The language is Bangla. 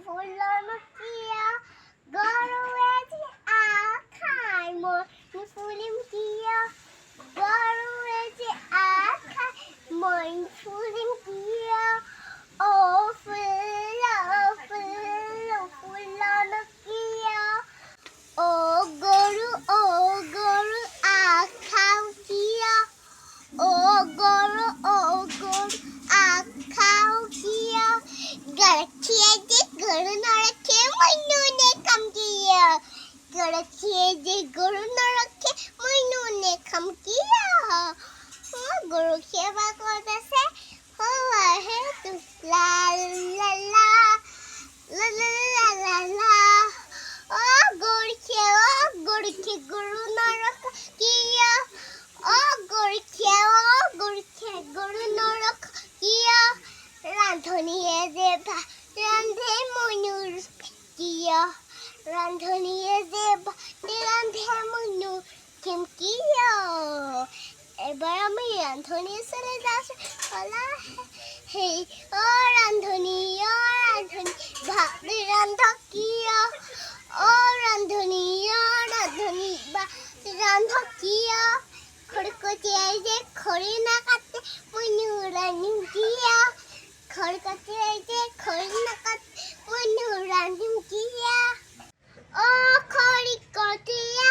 ফুলানো কিয়া গরুয়েছে আখায় মোর ফুলিম কিয়া গরুয়েছে আখায় মোর ফুলিম কিয়া ও ফুলানো কিয়া ও গরু আখাও কিয়া ও গরু আখাও কিয়া গড়খিয়ে যে গরু নরখে মইনুনে কাম কিয়া গড়খিয়ে যে গরু নরখে মইনুনে কাম কিয়া গরু সেবা করতেছে হে তু লা লা লা লা লা লা লা ও গড়খে গরু নরখ কিয়া ও গড়খে গরু নরখ কিয়া রান্ধনিয়ে যে রান্ধে মনুর কিয়া রান্ধনিয়ে যে রান্ধে মনু কেম কিয়া এবার আমি রান্ধনি চলে যাচ্ছি বলা হে ও রান্ধনি ভাত রান্ধ কিয়া ও রান্ধনি বা রান্ধ কিয়া খড়কতে যে খড়ি না কাটতে মনু রান্ধি কিয়া খড়কতে যে খড়ি না কাটতে মনু রান্ধি কিয়া ও খড়ি কটিয়া